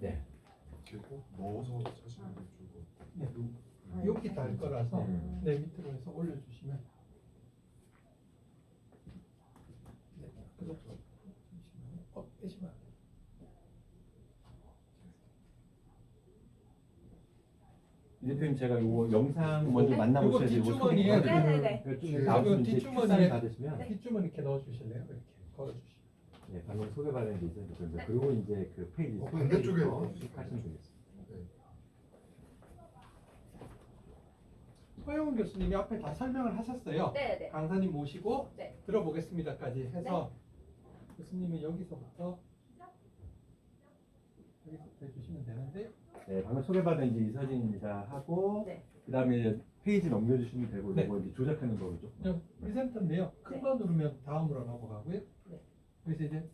네. 이렇게 꼭 넣어서 하시는 게 좋을 것 같아요. 네. 여기 달 거라서 네. 밑으로 해서 올려주시면 네, 그렇죠. 빼시면 안 돼요. 이 대표님 제가 이거 영상 먼저 만나보셔야 이거 되고 뒷주머니에 네네네. 나오시면 이제 뒷주머니에 뒷사인 받으시면 뒷주머니 이렇게 넣어주실래요? 이렇게 걸어주시면. 네, 방금 소개받은 게 있었는데 그리고 이제 그 페이지 반대쪽에 하시면 되겠습니다. 서영훈 교수님이 앞에 다 설명을 하셨어요. 네네. 강사님 모시고 네. 들어보겠습니다까지 해서 교수님은 여기서부터 해주시면 되는데 네, 방금 소개받은 이제 이서진입니다 하고 네. 그다음에 이제 페이지 넘겨주시면 되고 네. 이거 이제 조작하는 거로 조금. 프레젠터인데요. 큰 네. 거 누르면 다음으로 넘어가고요. 네. 그래서 이제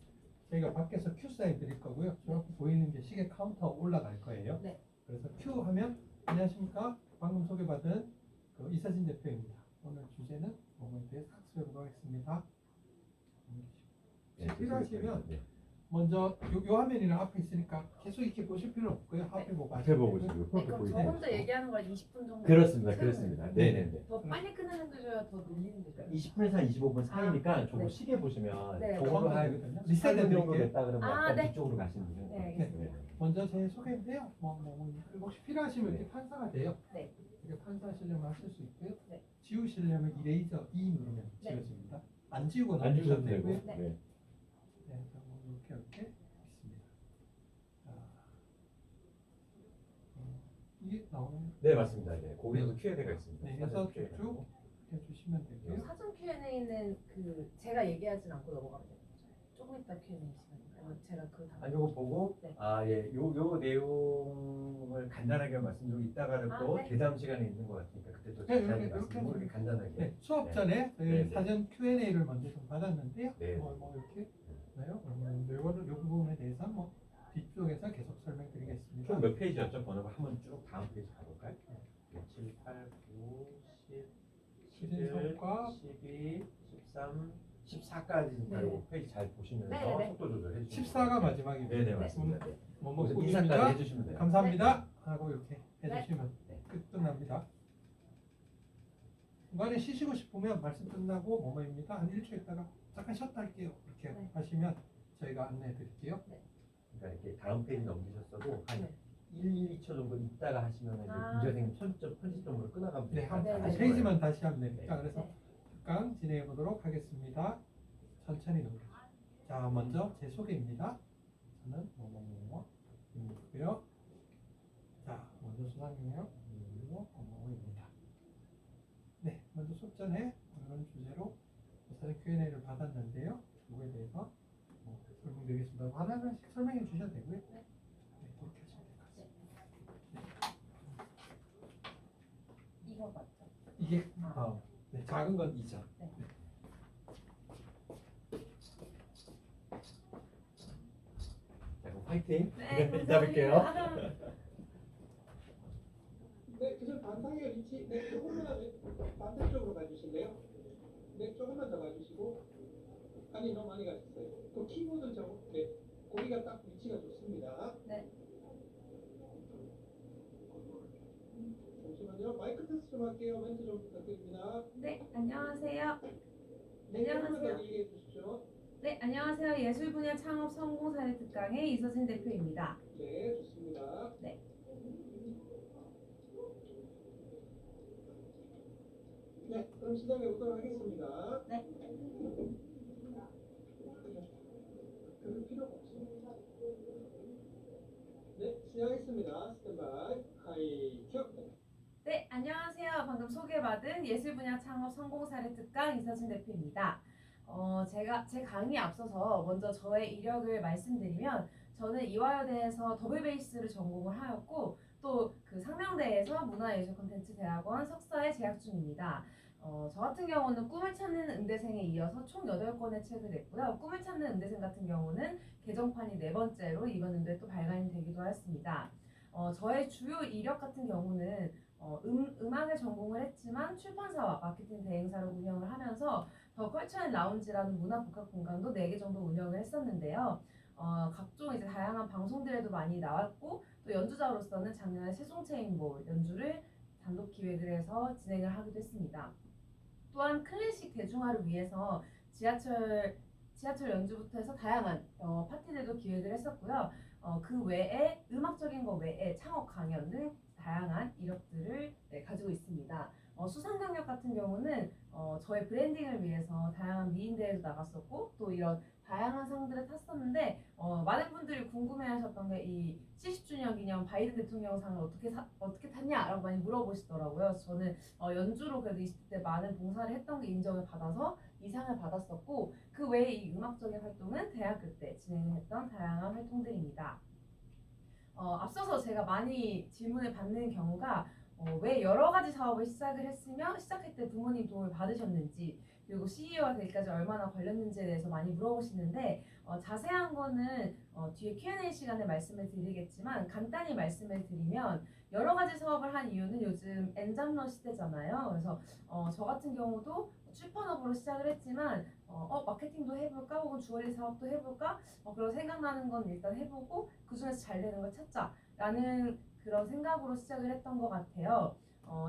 저희가 밖에서 Q 사인 드릴 거고요. 저렇게 보이는 게 시계 카운터가 올라갈 거예요. 네. 그래서 Q 하면 안녕하십니까. 방금 소개받은 그 이서진 대표입니다. 오늘 주제는 뭐뭐에 대해서 학습해보도록 하겠습니다. 네, 필요하시면 네. 먼저 요 화면이랑 앞에 있으니까 계속 이렇게 보실 필요 없고요. 앞에 보고 앞에 보고 하시면 지금 네, 그렇게 그럼 저 보이세요? 혼자 얘기하는 걸 20분 정도. 그렇습니다, 채우는 그렇습니다. 거예요? 네네네. 더 빨리 끝내는 게 좋아요? 더 밀리는 게 좋아요? 20분에서 25분 사이니까 저거 네. 시계 보시면 네. 저걸로 한 리셋 18분 정도 해드릴게요. 됐다 그러면 아, 약간 네. 뒤쪽으로 가시면 돼요. 네, 알겠습니다. 먼저 제 소개인데요. 혹시 필요하시면 이렇게 판사가 돼요. 네. 이렇게 판사하시려면 하실 수 있고요. 네. 지우시려면 이레이저 E 누르면 네. 지워집니다. 안 지우고 안 넘기셔도 주셔도 되고. 되고요. 네. 네. 네, 이렇게 있습니다. 자, 이게 나오는. 네, 맞습니다. 네. 거기에도 Q&A가 있습니다. 네, 그래서 사전 Q&A 고. 쭉 해주시면 되고요. 사전 Q&A는 그 제가 얘기하진 않고 넘어가면 되는 거죠? 조금 이따 Q&A 시간인가요? 제가 그거 다. 아니 이거 보고 네. 요 내용을 간단하게 말씀드리고 이따가는 아, 또 네. 대담 시간이 있는 것 같으니까 그때 또 네, 자세하게 이렇게 말씀드리고 이렇게 간단하게. 네, 수업 네. 전에 네, 네. 사전 Q&A를 먼저 좀 받았는데요. 네. 이렇게 나요. 이거는 이 부분에 대해서 뒤쪽에서 계속 설명드리겠습니다. 총 몇 페이지였죠? 번호가 한번 쭉 다음 페이지 가볼까요? 7, 8, 9, 10, 11, 수진성과 12, 13, 14까지 네. 네. 페이지 잘 보시면서 네, 네. 속도 조절해 주시면 14가 마지막입니다. 네네 맞습니다. 네. 뭐뭐 거기서 꾸입니다. 인사까지 해주시면 돼요. 감사합니다 하고 이렇게 해주시면 네. 끝납니다. 중간에 쉬시고 싶으면 말씀 끝나고 뭐뭐입니다 한 1초 있다가 잠깐 쉬었다 할게요 이렇게 네. 하시면 저희가 안내해 드릴게요. 그러니까 이렇게 다음 페이지 넘기셨어도 한 네. 1, 2초 정도 있다가 하시면 이제 아. 문제 선생님 편집점으로 끊어가면 네, 되니까 네, 한 네. 페이지만 다시 하면 되니까 네. 그래서 네. 잠깐 진행해 보도록 하겠습니다. 천천히 넘겨주세요. 자, 먼저 제 소개입니다. 저는 뭐뭐뭐뭐이고요. 자, 먼저 수상경력 뭐뭐뭐입니다. 네, 먼저 수업 전에 오늘은 주제로 사전 Q&A를 받았는데요. 이거에 대해서 설명드리겠습니다. 하나씩 설명해 주셔도 되고요. 네, 그렇게 하시면 될 것 같습니다. 이거 맞죠? 이게 네, 작은 건 2점. 네. 자, 그럼 화이팅! 네, 이따 뵐게요. 감사합니다. 네, 그래서 반상의 위치, 네, 조금만 반대쪽으로 가주실래요? 네, 조금만 더 가주시고, 아니 너무 많이 가셨어요. 그 키보드 네, 거기가 딱 위치가 좋습니다. 네. 잠시만요, 마이크 테스트 좀 할게요. 멘트 좀 부탁드립니다. 네, 안녕하세요. 네, 조금만 안녕하세요. 더 얘기해 주십시오. 네, 안녕하세요. 예술 분야 창업 성공 사례 특강의 이서진 대표입니다. 네, 좋습니다. 네. 네, 그럼 시작해 보도록 하겠습니다. 네. 그럴 필요가 없습니다. 네, 시작하겠습니다. 스탠바이, 하이, 큐. 네, 안녕하세요. 방금 소개받은 예술 분야 창업 성공 사례 특강 이서진 대표입니다. 제 강의에 앞서서 먼저 저의 이력을 말씀드리면 저는 이화여대에서 더블 베이스를 전공을 하였고 또 그 상명대에서 문화예술 콘텐츠 대학원 석사에 재학 중입니다. 저 같은 경우는 꿈을 찾는 응대생에 이어서 총 8권의 책을 냈고요. 꿈을 찾는 응대생 같은 경우는 개정판이 4번째로 이번 연도에 또 발간이 되기도 했습니다. 저의 주요 이력 같은 경우는 음악을 전공을 했지만 출판사와 마케팅 대행사를 운영을 하면서 더 컬처 앤 라운지라는 문화 복합 공간도 4개 정도 운영을 했었는데요. 각종 이제 다양한 방송들에도 많이 나왔고 또 연주자로서는 작년에 세종체인볼 연주를 단독 기획을 해서 진행을 하기도 했습니다. 또한 클래식 대중화를 위해서 지하철 연주부터 해서 다양한 파티들도 기획을 했었고요. 그 외에 음악적인 것 외에 창업 강연 등 다양한 이력들을 가지고 있습니다. 수상 경력 같은 경우는 저의 브랜딩을 위해서 다양한 미인대회도 나갔었고 또 이런 다양한 상들을 탔었는데 많은 분들이 궁금해하셨던 게 이 70주년 기념 바이든 대통령상을 어떻게 탔냐라고 많이 물어보시더라고요. 그래서 저는 연주로 그래도 20대 많은 봉사를 했던 게 인정을 받아서 이 상을 받았었고 그 외에 이 음악적인 활동은 대학교 때 진행했던 다양한 활동들입니다. 앞서서 제가 많이 질문을 받는 경우가 왜 여러 가지 사업을 시작을 했으며 시작할 때 부모님 도움을 받으셨는지 그리고 CEO가 되기까지 얼마나 걸렸는지에 대해서 많이 물어보시는데 자세한 거는 뒤에 Q&A 시간에 말씀을 드리겠지만 간단히 말씀을 드리면 여러 가지 사업을 한 이유는 요즘 엔잡러 시대잖아요. 그래서 저 같은 경우도 출판업으로 시작을 했지만 마케팅도 해볼까 혹은 주얼리 사업도 해볼까 그런 생각나는 건 일단 해보고 그중에서 잘 되는 걸 찾자라는 그런 생각으로 시작을 했던 것 같아요.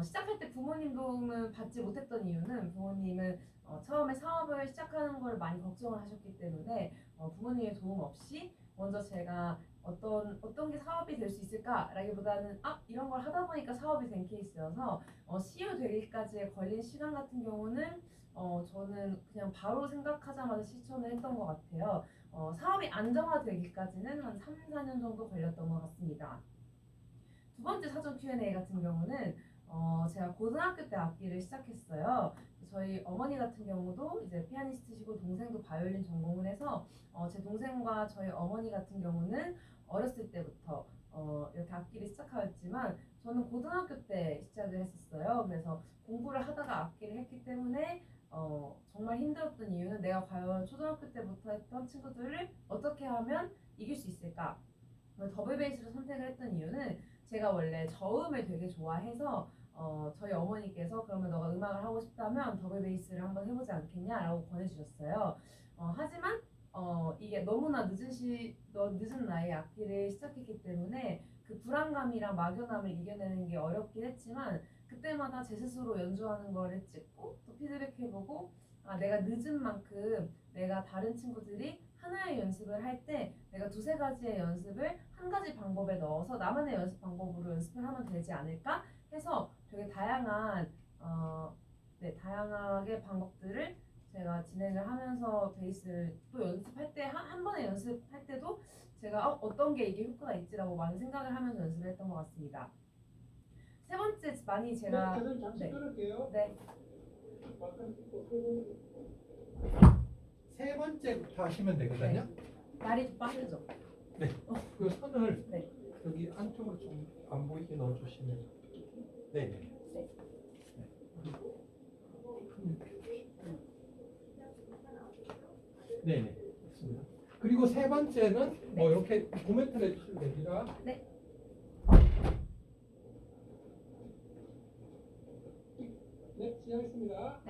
시작할 때 부모님 도움을 받지 못했던 이유는 부모님은 처음에 사업을 시작하는 걸 많이 걱정을 하셨기 때문에 부모님의 도움 없이 먼저 제가 어떤 게 사업이 될 수 있을까라기보다는 이런 걸 하다 보니까 사업이 된 케이스여서 CEO 되기까지의 걸린 시간 같은 경우는 저는 그냥 바로 생각하자마자 실천을 했던 것 같아요. 사업이 안정화되기까지는 한 3, 4년 정도 걸렸던 것 같습니다. 두 번째 사전 Q&A 같은 경우는 제가 고등학교 때 악기를 시작했어요. 저희 어머니 같은 경우도 이제 피아니스트시고 동생도 바이올린 전공을 해서 제 동생과 저희 어머니 같은 경우는 어렸을 때부터 이렇게 악기를 시작하였지만 저는 고등학교 때 시작을 했었어요. 그래서 공부를 하다가 악기를 했기 때문에 정말 힘들었던 이유는 내가 과연 초등학교 때부터 했던 친구들을 어떻게 하면 이길 수 있을까? 더블 베이스를 선택을 했던 이유는 제가 원래 저음을 되게 좋아해서 저희 어머니께서 그러면 너가 음악을 하고 싶다면 더블 베이스를 한번 해보지 않겠냐라고 권해주셨어요. 하지만 이게 너무나 늦은 나이에 악기를 시작했기 때문에 그 불안감이랑 막연함을 이겨내는 게 어렵긴 했지만 그때마다 제 스스로 연주하는 거를 찍고 또 피드백해보고 내가 늦은 만큼 내가 다른 친구들이 하나의 연습을 할 때 내가 두세 가지의 연습을 한 가지 방법에 넣어서 나만의 연습 방법으로 연습을 하면 되지 않을까 해서 되게 다양하게 방법들을 제가 진행을 하면서 베이스를 또 연습할 때 한 번에 연습할 때도 제가 어떤 게 이게 효과가 있지라고 많은 생각을 하면서 연습을 했던 것 같습니다. 세 번째 많이 제가 교수님 잠시 끊을게요. 네. 세 번째부터 하시면 되거든요. 말이 좀 빠르죠? 그 손을 네. 여기 안쪽으로 좀 안 보이게 넣어주시면. 네네. 네네. 좋습니다. 그리고 세 번째는 뭐 이렇게 코멘트를 해주시면 됩니다. 네. 네, 시작했습니다.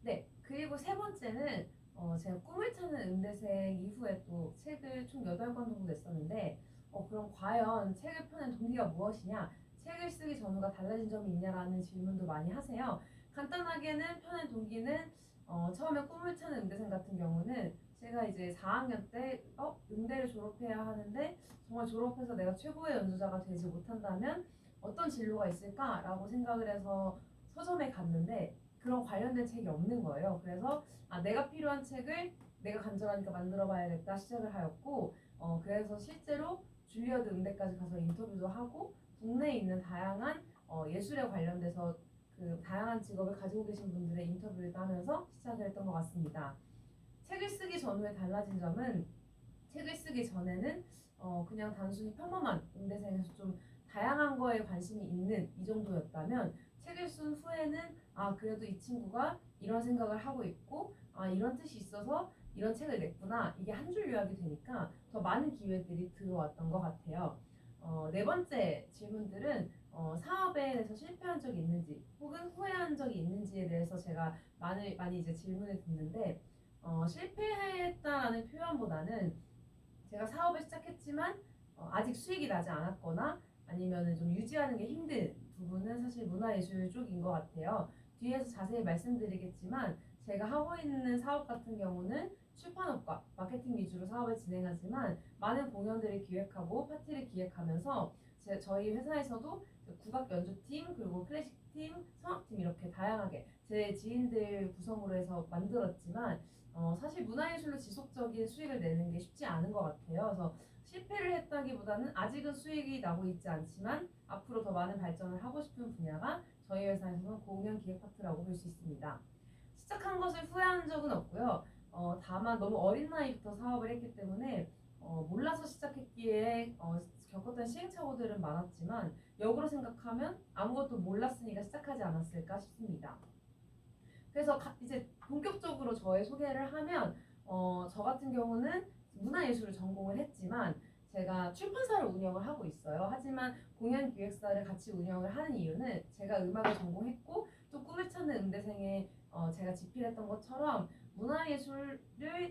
네. 그리고 세 번째는 제가 꿈을 찾는 음대생 이후에 또 책을 총 8권 정도 냈었는데 그럼 과연 책을 펴낸 동기가 무엇이냐? 책을 쓰기 전후가 달라진 점이 있냐라는 질문도 많이 하세요. 간단하게는 펴낸 동기는 처음에 꿈을 찾는 음대생 같은 경우는 제가 이제 4학년 때 음대를 졸업해야 하는데 정말 졸업해서 내가 최고의 연주자가 되지 못한다면 어떤 진로가 있을까라고 생각을 해서 서점에 갔는데 그런 관련된 책이 없는 거예요. 그래서 내가 필요한 책을 내가 간절하니까 만들어봐야겠다 시작을 하였고 그래서 실제로 줄리어드 음대까지 가서 인터뷰도 하고 국내에 있는 다양한 예술에 관련돼서 그 다양한 직업을 가지고 계신 분들의 인터뷰를 하면서 시작을 했던 것 같습니다. 책을 쓰기 전후에 달라진 점은 책을 쓰기 전에는 그냥 단순히 평범한 음대생에서 좀 다양한 거에 관심이 있는 이 정도였다면 책을 쓴 후에는 그래도 이 친구가 이런 생각을 하고 있고 이런 뜻이 있어서 이런 책을 냈구나 이게 한 줄 요약이 되니까 더 많은 기회들이 들어왔던 것 같아요. 네 번째 질문들은 사업에 대해서 실패한 적이 있는지 혹은 후회한 적이 있는지에 대해서 제가 많이 이제 질문을 듣는데 실패했다라는 표현보다는 제가 사업을 시작했지만 아직 수익이 나지 않았거나 아니면 좀 유지하는 게 힘든 부분은 사실 문화예술 쪽인 것 같아요. 뒤에서 자세히 말씀드리겠지만 제가 하고 있는 사업 같은 경우는 출판업과 마케팅 위주로 사업을 진행하지만 많은 공연들을 기획하고 파티를 기획하면서 저희 회사에서도 국악 연주팀 그리고 클래식팀, 성악팀 이렇게 다양하게 제 지인들 구성으로 해서 만들었지만 사실 문화예술로 지속적인 수익을 내는 게 쉽지 않은 것 같아요. 그래서 실패를 했다기보다는 아직은 수익이 나고 있지 않지만 앞으로 더 많은 발전을 하고 싶은 분야가 저희 회사에서는 공연 기획 파트라고 볼 수 있습니다. 시작한 것을 후회한 적은 없고요. 다만 너무 어린 나이부터 사업을 했기 때문에 몰라서 시작했기에 겪었던 시행착오들은 많았지만 역으로 생각하면 아무것도 몰랐으니까 시작하지 않았을까 싶습니다. 그래서 이제 본격적으로 저의 소개를 하면 저 같은 경우는 문화예술을 전공을 했지만 제가 출판사를 운영을 하고 있어요. 하지만 공연기획사를 같이 운영을 하는 이유는 제가 음악을 전공했고 또 꿈을 찾는 음대생에 제가 집필했던 것처럼 문화예술을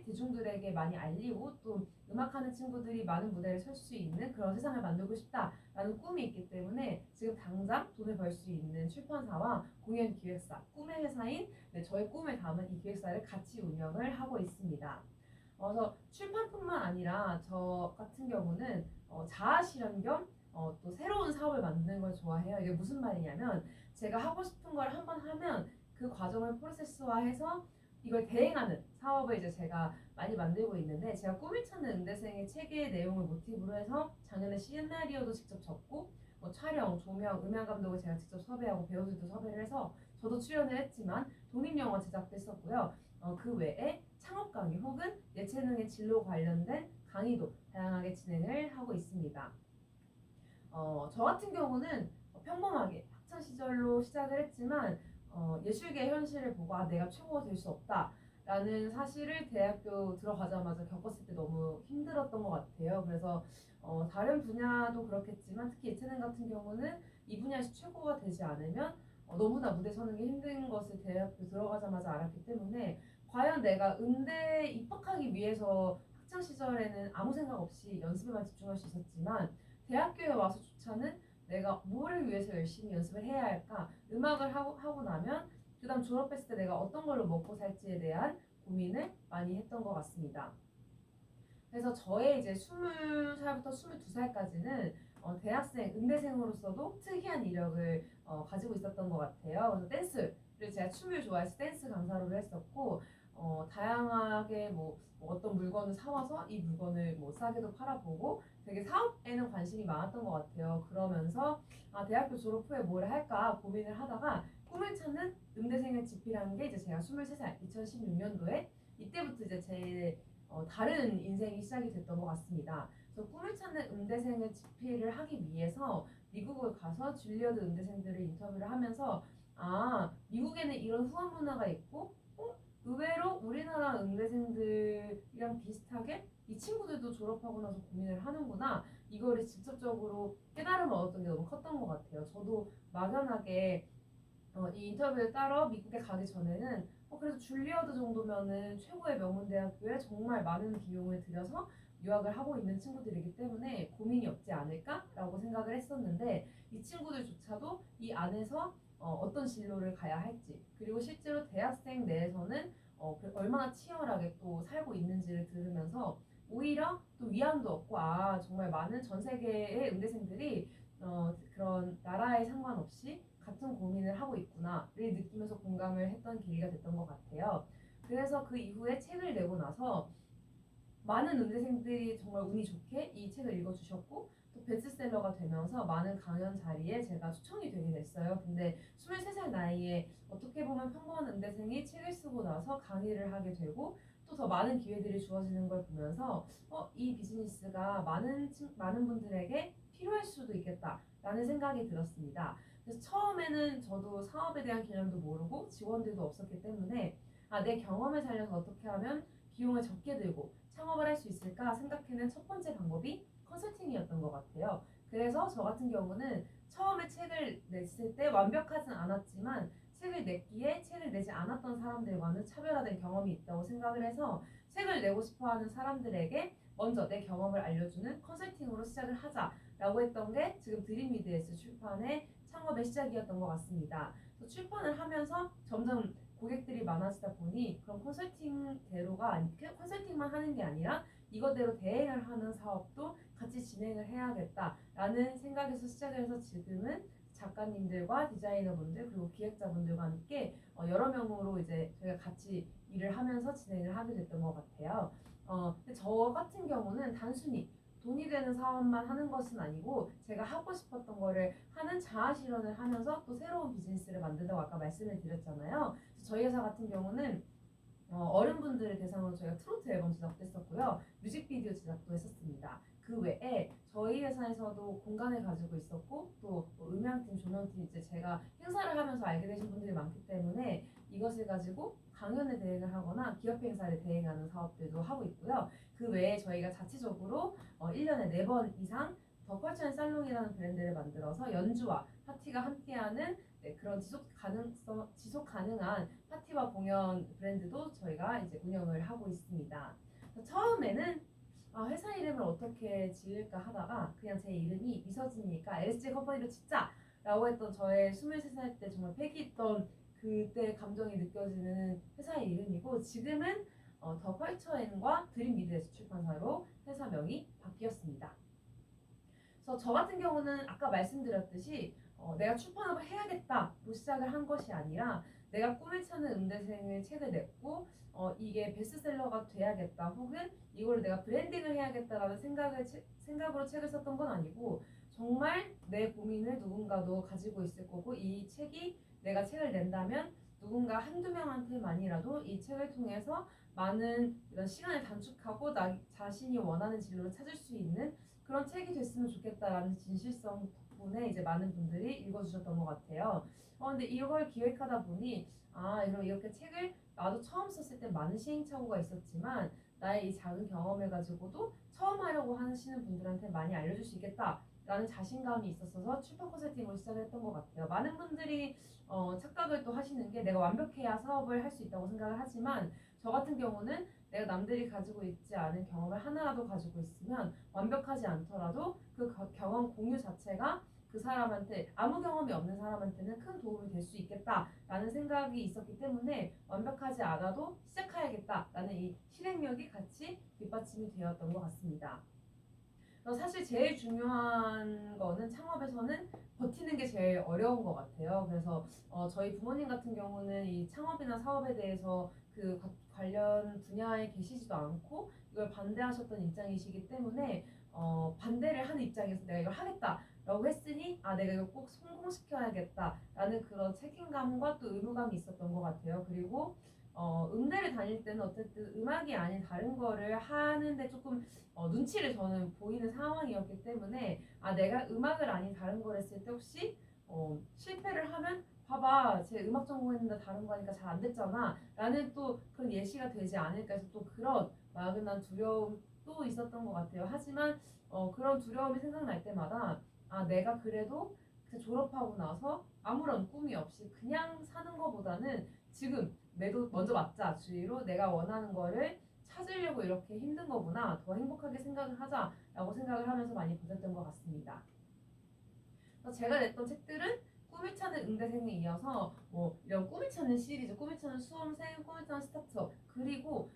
대중들에게 많이 알리고 또 음악하는 친구들이 많은 무대를 설 수 있는 그런 세상을 만들고 싶다라는 꿈이 있기 때문에 지금 당장 돈을 벌 수 있는 출판사와 공연기획사, 꿈의 회사인 저의 꿈을 담은 이 기획사를 같이 운영을 하고 있습니다. 그래서 출판뿐만 아니라 저 같은 경우는 자아 실현 겸 또 새로운 사업을 만드는 걸 좋아해요. 이게 무슨 말이냐면 제가 하고 싶은 걸 한번 하면 그 과정을 프로세스화해서 이걸 대행하는 사업을 이제 제가 많이 만들고 있는데 제가 꿈을 찾는 음대생의 책의 내용을 모티브로 해서 작년에 시나리오도 직접 적고 촬영, 조명, 음향 감독을 제가 직접 섭외하고 배우들도 섭외를 해서 저도 출연을 했지만 독립영화 제작도 했었고요. 그 외에 창업 강의 혹은 예체능의 진로 관련된 강의도 다양하게 진행을 하고 있습니다. 저 같은 경우는 평범하게 학창 시절로 시작을 했지만 예술계 현실을 보고 내가 최고가 될 수 없다라는 사실을 대학교 들어가자마자 겪었을 때 너무 힘들었던 것 같아요. 그래서 다른 분야도 그렇겠지만 특히 예체능 같은 경우는 이 분야에서 최고가 되지 않으면 너무나 무대 서는 게 힘든 것을 대학교 들어가자마자 알았기 때문에 과연 내가 음대에 입학하기 위해서 학창 시절에는 아무 생각 없이 연습에만 집중할 수 있었지만 대학교에 와서조차는 내가 뭐를 위해서 열심히 연습을 해야 할까? 음악을 하고 나면 그 다음 졸업했을 때 내가 어떤 걸로 먹고 살지에 대한 고민을 많이 했던 것 같습니다. 그래서 저의 이제 20살부터 22살까지는 대학생, 음대생으로서도 특이한 이력을 가지고 있었던 것 같아요. 그래서 댄스를 제가 춤을 좋아해서 댄스 강사로 했었고 다양하게 뭐 어떤 물건을 사와서 이 물건을 뭐 싸게도 팔아보고 되게 사업에는 관심이 많았던 것 같아요. 그러면서 대학교 졸업 후에 뭘 할까 고민을 하다가 꿈을 찾는 음대생을 집필한 게 이제 제가 23살 2016년도에 이때부터 이제 제 다른 인생이 시작이 됐던 것 같습니다. 그래서 꿈을 찾는 음대생을 집필을 하기 위해서 미국을 가서 줄리어드 음대생들을 인터뷰를 하면서 미국에는 이런 후원 문화가 있고 의외로 우리나라 음대생들이랑 비슷하게 이 친구들도 졸업하고 나서 고민을 하는구나 이거를 직접적으로 깨달음을 얻었던 게 너무 컸던 것 같아요. 저도 막연하게 이 인터뷰를 따러 미국에 가기 전에는 그래도 줄리어드 정도면은 최고의 명문대학교에 정말 많은 비용을 들여서 유학을 하고 있는 친구들이기 때문에 고민이 없지 않을까라고 생각을 했었는데 이 친구들조차도 이 안에서 어떤 진로를 가야 할지 그리고 실제로 대학생 내에서는 얼마나 치열하게 또 살고 있는지를 들으면서 오히려 또 위안도 얻고 정말 많은 전 세계의 음대생들이 그런 나라에 상관없이 같은 고민을 하고 있구나를 느끼면서 공감을 했던 계기가 됐던 것 같아요. 그래서 그 이후에 책을 내고 나서 많은 음대생들이 정말 운이 좋게 이 책을 읽어주셨고 또 베스트셀러가 되면서 많은 강연 자리에 제가 초청이 되게 됐어요. 근데 23살 나이에 어떻게 보면 평범한 음대생이 책을 쓰고 나서 강의를 하게 되고 또 더 많은 기회들이 주어지는 걸 보면서 이 비즈니스가 많은 분들에게 필요할 수도 있겠다라는 생각이 들었습니다. 그래서 처음에는 저도 사업에 대한 개념도 모르고 지원들도 없었기 때문에 내 경험을 살려서 어떻게 하면 비용을 적게 들고 창업을 할 수 있을까 생각해낸 첫 번째 방법이 컨설팅이었던 것 같아요. 그래서 저 같은 경우는 처음에 책을 냈을 때 완벽하진 않았지만 책을 냈기에 책을 내지 않았던 사람들과는 차별화된 경험이 있다고 생각을 해서 책을 내고 싶어하는 사람들에게 먼저 내 경험을 알려주는 컨설팅으로 시작을 하자라고 했던 게 지금 드림미드에스 출판의 창업의 시작이었던 것 같습니다. 그래서 출판을 하면서 점점 고객들이 많아지다 보니 그런 컨설팅만 하는 게 아니라 이거대로 대행을 하는 사업도 같이 진행을 해야겠다라는 생각에서 시작을 해서 지금은 작가님들과 디자이너분들 그리고 기획자분들과 함께 여러 명으로 이제 저희가 같이 일을 하면서 진행을 하게 됐던 것 같아요. 근데 저 같은 경우는 단순히 돈이 되는 사업만 하는 것은 아니고 제가 하고 싶었던 거를 하는 자아 실현을 하면서 또 새로운 비즈니스를 만든다고 아까 말씀을 드렸잖아요. 저희 회사 같은 경우는 어른분들을 대상으로 저희가 트로트 앨범 제작도 했었고요. 뮤직비디오 제작도 했었습니다. 그 외에 저희 회사에서도 공간을 가지고 있었고 또 음향팀, 조명팀 이제 제가 행사를 하면서 알게 되신 분들이 많기 때문에 이것을 가지고 강연을 대행을 하거나 기업 행사를 대행하는 사업들도 하고 있고요. 그 외에 저희가 자체적으로 1년에 4번 이상 더 컬처 앤 살롱이라는 브랜드를 만들어서 연주와 파티가 함께하는 그런 지속 가능한 파티와 공연 브랜드도 저희가 이제 운영을 하고 있습니다. 처음에는 회사 이름을 어떻게 지을까 하다가 그냥 제 이름이 미서진이니까 LSG 컴퍼니로 짓자라고 했던 저의 23살 때 정말 패기있던 그때 감정이 느껴지는 회사의 이름이고 지금은 더 컬처앤과 드림미드에스 출판사로 회사명이 바뀌었습니다. 그래서 저 같은 경우는 아까 말씀드렸듯이 내가 출판업을 해야겠다로 시작을 한 것이 아니라 내가 꿈을 찾는 음대생을 책을 냈고 이게 베스트셀러가 돼야겠다 혹은 이걸 내가 브랜딩을 해야겠다라는 생각으로 책을 썼던 건 아니고 정말 내 고민을 누군가도 가지고 있을 거고 이 책이 내가 책을 낸다면 누군가 한두 명한테만이라도 이 책을 통해서 많은 이런 시간을 단축하고 나 자신이 원하는 진로를 찾을 수 있는 그런 책이 됐으면 좋겠다라는 진실성 덕분에 이제 많은 분들이 읽어주셨던 것 같아요. 근데 이걸 기획하다 보니 그럼 이렇게 책을 나도 처음 썼을 때 많은 시행착오가 있었지만 나의 이 작은 경험을 가지고도 처음 하려고 하시는 분들한테 많이 알려줄 수 있겠다라는 자신감이 있었어서 출판 컨설팅으로 시작을 했던 것 같아요. 많은 분들이 착각을 또 하시는 게 내가 완벽해야 사업을 할 수 있다고 생각을 하지만 저 같은 경우는 내가 남들이 가지고 있지 않은 경험을 하나라도 가지고 있으면 완벽하지 않더라도 그 경험 공유 자체가 그 사람한테 아무 경험이 없는 사람한테는 큰 도움이 될 수 있겠다라는 생각이 있었기 때문에 완벽하지 않아도 시작해야겠다라는 이 실행력이 같이 뒷받침이 되었던 것 같습니다. 사실 제일 중요한 거는 창업에서는 버티는 게 제일 어려운 것 같아요. 그래서 저희 부모님 같은 경우는 이 창업이나 사업에 대해서 그 관련 분야에 계시지도 않고 이걸 반대하셨던 입장이시기 때문에 반대를 하는 입장에서 내가 이걸 하겠다라고 했으니 내가 이걸 꼭 성공시켜야겠다라는 그런 책임감과 또 의무감이 있었던 것 같아요. 그리고 음대를 다닐 때는 어쨌든 음악이 아닌 다른 거를 하는데 조금 눈치를 저는 보이는 상황이었기 때문에 내가 음악을 아닌 다른 걸 했을 때 혹시 실패를 하면 봐봐 제 음악 전공했는데 다른 거 하니까 잘 안 됐잖아 라는 또 그런 예시가 되지 않을까 해서 또 그런 막연한 두려움도 있었던 것 같아요. 하지만 그런 두려움이 생각날 때마다 내가 그래도 졸업하고 나서 아무런 꿈이 없이 그냥 사는 것보다는 지금 매도 먼저 맞자 주의로 내가 원하는 거를 찾으려고 이렇게 힘든 거구나 더 행복하게 생각을 하자라고 생각을 하면서 많이 버텼던 것 같습니다. 그래서 제가 냈던 책들은 꿈을 찾는 응대생에 이어서 이런 꿈을 찾는 시리즈, 꿈을 찾는 수험생, 꿈을 찾는 스타트업 그리고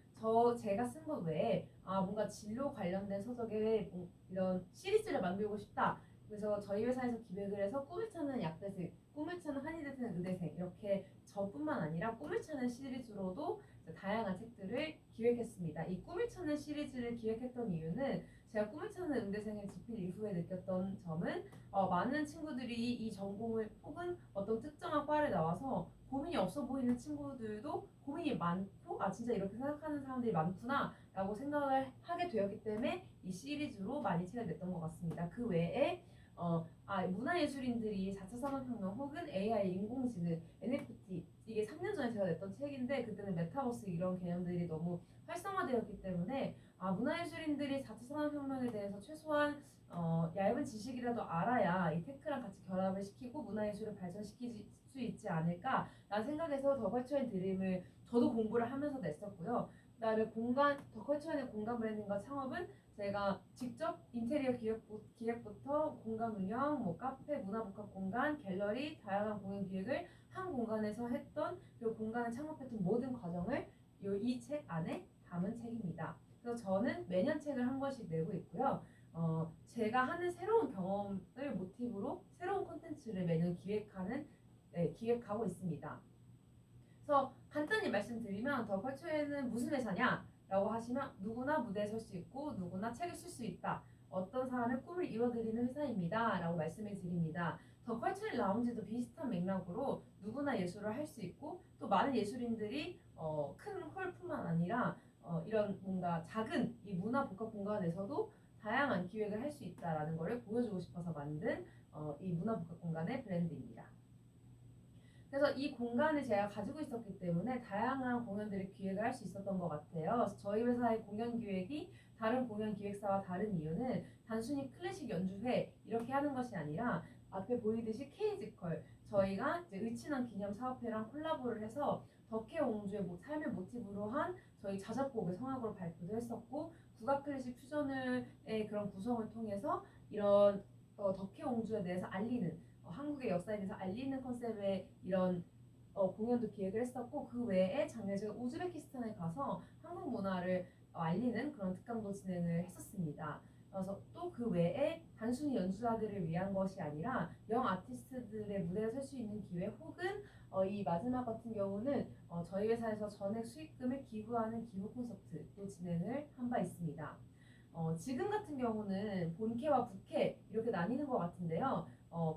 제가 쓴 것 외에 뭔가 진로 관련된 서적에 이런 시리즈를 만들고 싶다. 그래서 저희 회사에서 기획을 해서 꿈을 찾는 약대생, 꿈을 찾는 한의대생, 의대생 이렇게 저뿐만 아니라 꿈을 찾는 시리즈로도 다양한 책들을 기획했습니다. 이 꿈을 찾는 시리즈를 기획했던 이유는 제가 꿈을 찾는 응대생을 집필 이후에 느꼈던 점은 많은 친구들이 이 전공을 혹은 어떤 특정한 과를 나와서 고민이 없어 보이는 친구들도 고민이 많고 진짜 이렇게 생각하는 사람들이 많구나 라고 생각을 하게 되었기 때문에 이 시리즈로 많이 책을 냈던 것 같습니다. 그 외에 문화예술인들이 4차 산업혁명 혹은 AI, 인공지능, NFT 이게 3년 전에 제가 냈던 책인데 그때는 메타버스 이런 개념들이 너무 활성화되었기 때문에 문화예술인들이 4차 산업혁명에 대해서 최소한 얇은 지식이라도 알아야 이 테크랑 같이 결합을 시키고 문화예술을 발전시킬 수 있지 않을까라는 생각에서 더 컬처 앤 드림을 저도 공부를 하면서 냈었고요. 나를 더 컬처인의 공간 브랜딩과 창업은 제가 직접 인테리어 기획부터 공간 운영, 뭐 카페, 문화복합 공간, 갤러리, 다양한 공연 기획을 한 공간에서 했던 그 공간을 창업했던 모든 과정을 이 책 안에 담은 책입니다. 그래서 저는 매년 책을 한 권씩 내고 있고요. 제가 하는 새로운 경험을 모티브로 새로운 콘텐츠를 매년 기획하고 있습니다. 그래서 간단히 말씀드리면 더 컬처에는 무슨 회사냐? 라고 하시면 누구나 무대에 설 수 있고 누구나 책을 쓸 수 있다. 어떤 사람의 꿈을 이뤄드리는 회사입니다. 라고 말씀을 드립니다. 더 컬처럴 라운지도 비슷한 맥락으로 누구나 예술을 할 수 있고 또 많은 예술인들이 큰 홀뿐만 아니라 이런 뭔가 작은 이 문화 복합 공간에서도 다양한 기획을 할 수 있다라는 것을 보여주고 싶어서 만든 이 문화 복합 공간의 브랜드입니다. 그래서 이 공간을 제가 가지고 있었기 때문에 다양한 공연들을 기획을 할 수 있었던 것 같아요. 그래서 저희 회사의 공연 기획이 다른 공연 기획사와 다른 이유는 단순히 클래식 연주회 이렇게 하는 것이 아니라 앞에 보이듯이 K지컬 저희가 이제 의친한 기념 사업회랑 콜라보를 해서 덕혜 옹주의 삶을 모티브로 한 저희 자작곡을 성악으로 발표도 했었고 국악 클래식 퓨전의 그런 구성을 통해서 이런 덕혜 옹주에 대해서 알리는 한국의 역사에 대해서 알리는 컨셉의 이런 공연도 기획을 했었고 그 외에 작년에 제가 우즈베키스탄에 가서 한국 문화를 알리는 그런 특강도 진행을 했었습니다. 그래서 또 그 외에 단순히 연주자들을 위한 것이 아니라 영 아티스트들의 무대에 설 수 있는 기회 혹은 이 마지막 같은 경우는 저희 회사에서 전액 수익금을 기부하는 기부 콘서트도 진행을 한 바 있습니다. 지금 같은 경우는 본캐와 부캐 이렇게 나뉘는 것 같은데요.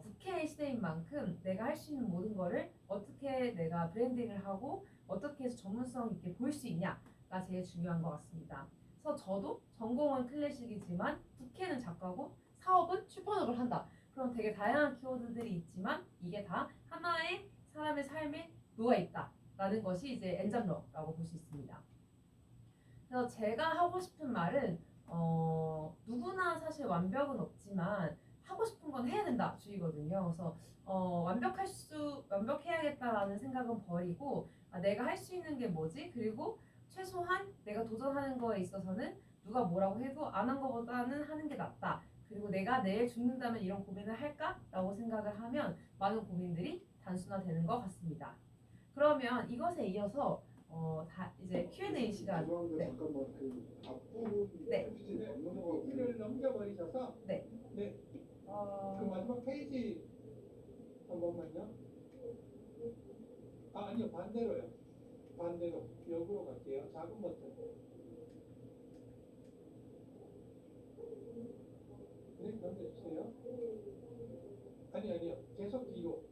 부캐의 시대인 만큼 내가 할 수 있는 모든 거를 어떻게 내가 브랜딩을 하고 어떻게 해서 전문성 있게 보일 수 있냐가 제일 중요한 것 같습니다. 그래서 저도 전공은 클래식이지만 부캐는 작가고 사업은 출판업을 한다. 그럼 되게 다양한 키워드들이 있지만 이게 다 하나의 사람의 삶에 녹아 있다라는 것이 이제 엔잡러라고 볼 수 있습니다. 그래서 제가 하고 싶은 말은 누구나 사실 완벽은 없지만 하고 싶은 건 해야 된다 주의거든요. 그래서 완벽해야겠다라는 생각은 버리고 내가 할 수 있는 게 뭐지? 그리고 최소한 내가 도전하는 거에 있어서는 누가 뭐라고 해도 안 한 것보다는 하는 게 낫다. 그리고 내가 내일 죽는다면 이런 고민을 할까라고 생각을 하면 많은 고민들이 단순화되는 것 같습니다. 그러면 이것에 이어서 이제 Q&A 시간. 네. 잠깐만 그 앞부분 네. PPT를 넘겨버리셔서 네. 네. 그 마지막 페이지 한 번만요. 아니요 반대로요. 반대로 역으로 갈게요. 작은 버튼. 네 넘겨주세요. 아니요 계속 뒤로.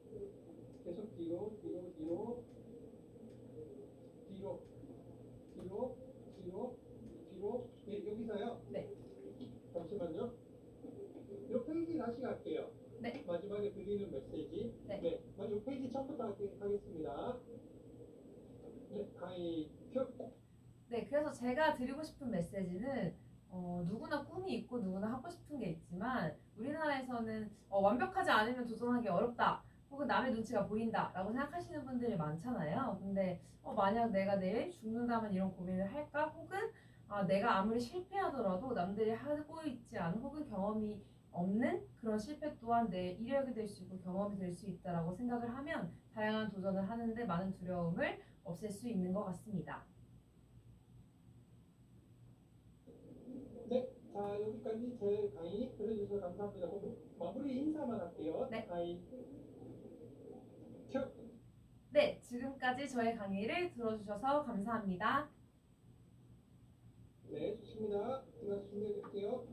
계속 뒤로. 네, 여기서요. 네. 잠시만요. 이 페이지 다시 갈게요. 네. 마지막에 드리는 메시지. 네. 이 페이지 처음부터 하겠습니다. 네, 강의 큐. 네, 그래서 제가 드리고 싶은 메시지는 누구나 꿈이 있고 누구나 하고 싶은 게 있지만 우리나라에서는 완벽하지 않으면 도전하기 어렵다. 혹은 남의 눈치가 보인다라고 생각하시는 분들이 많잖아요. 근데 만약 내가 내일 죽는다면 이런 고민을 할까? 혹은 내가 아무리 실패하더라도 남들이 하고 있지 않은 혹은 경험이 없는 그런 실패 또한 내 이력이 될 수 있고 경험이 될 수 있다라고 생각을 하면 다양한 도전을 하는데 많은 두려움을 없앨 수 있는 것 같습니다. 네, 자 여기까지 제 강의 들어주셔서 감사합니다. 마무리 인사만 할게요. 네. 강의 큐. 네, 지금까지 저의 강의를 들어주셔서 감사합니다. 네, 좋습니다. 들어가서 준비해드릴게요.